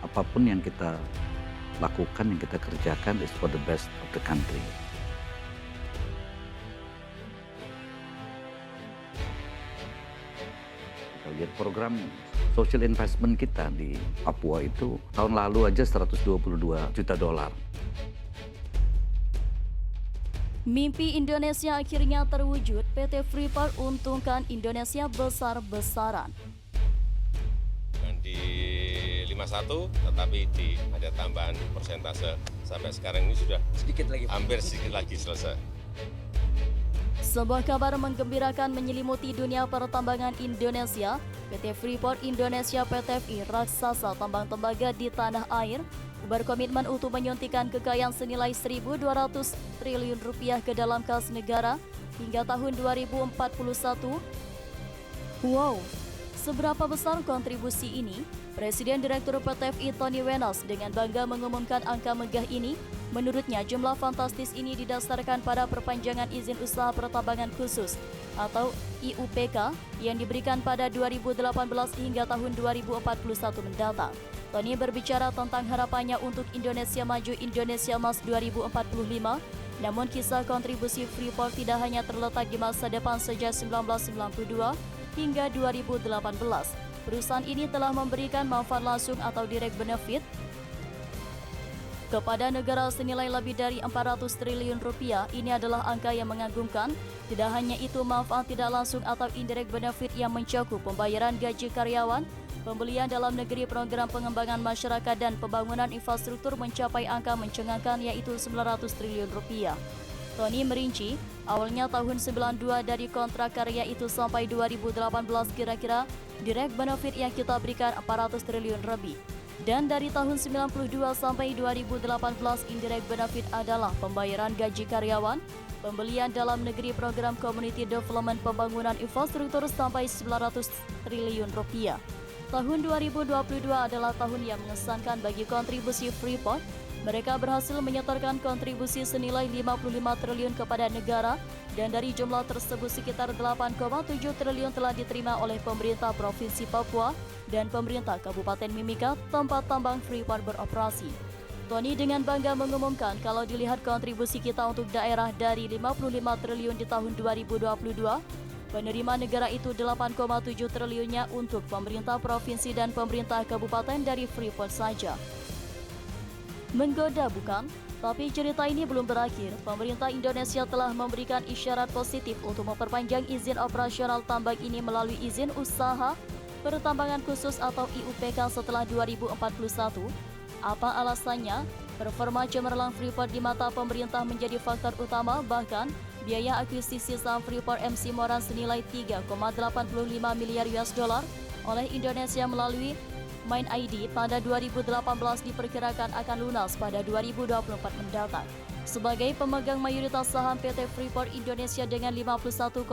apapun yang kita lakukan, yang kita kerjakan is for the best of the country. Kita lihat program social investment kita di Papua itu tahun lalu aja 122 juta dolar. Mimpi Indonesia akhirnya terwujud, PT Freeport untungkan Indonesia besar-besaran. Di 51, tetapi ada tambahan persentase sampai sekarang ini sudah hampir sedikit lagi selesai. Sebuah kabar menggembirakan menyelimuti dunia pertambangan Indonesia. PT Freeport Indonesia PTFI, raksasa tambang tembaga di tanah air, berkomitmen untuk menyuntikkan kekayaan senilai 1.200 triliun rupiah ke dalam kas negara hingga tahun 2041. Wow, seberapa besar kontribusi ini? Presiden Direktur PTFI Tony Wenas dengan bangga mengumumkan angka megah ini. Menurutnya, jumlah fantastis ini didasarkan pada perpanjangan izin usaha pertambangan khusus atau IUPK yang diberikan pada 2018 hingga tahun 2041 mendatang. Tony berbicara tentang harapannya untuk Indonesia Maju Indonesia Emas 2045, namun kisah kontribusi Freeport tidak hanya terletak di masa depan sejak 1992 hingga 2018. Perusahaan ini telah memberikan manfaat langsung atau direct benefit kepada negara senilai lebih dari 400 triliun rupiah. Ini adalah angka yang mengagumkan. Tidak hanya itu, manfaat tidak langsung atau indirect benefit yang mencakup pembayaran gaji karyawan, pembelian dalam negeri, program pengembangan masyarakat dan pembangunan infrastruktur mencapai angka mencengangkan, yaitu 900 triliun rupiah. Tony merinci, awalnya tahun 92 dari kontrak karya itu sampai 2018 kira-kira direct benefit yang kita berikan 400 triliun lebih. Dan dari tahun 92 sampai 2018 indirect benefit adalah pembayaran gaji karyawan, pembelian dalam negeri, program community development, pembangunan infrastruktur sampai 900 triliun rupiah. Tahun 2022 adalah tahun yang mengesankan bagi kontribusi Freeport. Mereka berhasil menyetorkan kontribusi senilai 55 triliun kepada negara, dan dari jumlah tersebut sekitar 8,7 triliun telah diterima oleh pemerintah Provinsi Papua dan pemerintah Kabupaten Mimika, tempat tambang Freeport beroperasi. Tony dengan bangga mengumumkan kalau dilihat kontribusi kita untuk daerah dari 55 triliun di tahun 2022, penerima negara itu 8,7 triliunnya untuk pemerintah provinsi dan pemerintah kabupaten dari Freeport saja. Menggoda bukan? Tapi cerita ini belum berakhir. Pemerintah Indonesia telah memberikan isyarat positif untuk memperpanjang izin operasional tambang ini melalui izin usaha pertambangan khusus atau IUPK setelah 2041. Apa alasannya? Performa cemerlang Freeport di mata pemerintah menjadi faktor utama, bahkan biaya akuisisi saham Freeport MC Moran senilai 3,85 miliar US dollar oleh Indonesia melalui Main ID pada 2018 diperkirakan akan lunas pada 2024 mendatang. Sebagai pemegang mayoritas saham PT Freeport Indonesia dengan 51,24%,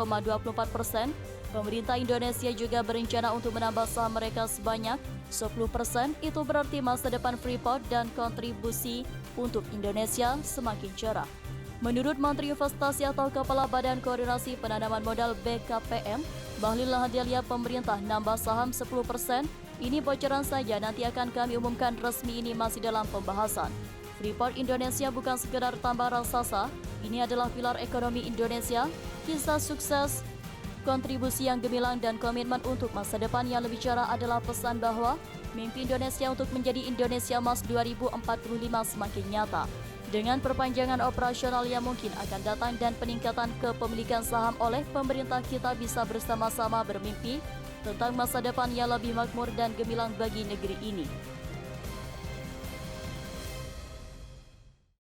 pemerintah Indonesia juga berencana untuk menambah saham mereka sebanyak 10%. Itu berarti masa depan Freeport dan kontribusi untuk Indonesia semakin cerah. Menurut Menteri Investasi atau Kepala Badan Koordinasi Penanaman Modal BKPM, Bahlil Lahadalia, pemerintah nambah saham 10%. Ini bocoran saja, nanti akan kami umumkan resmi, ini masih dalam pembahasan. Freeport Indonesia bukan sekedar tambang raksasa, ini adalah pilar ekonomi Indonesia, kisah sukses, kontribusi yang gemilang dan komitmen untuk masa depan yang lebih cerah adalah pesan bahwa mimpi Indonesia untuk menjadi Indonesia Emas 2045 semakin nyata. Dengan perpanjangan operasional yang mungkin akan datang dan peningkatan kepemilikan saham oleh pemerintah, kita bisa bersama-sama bermimpi tentang masa depan yang lebih makmur dan gemilang bagi negeri ini.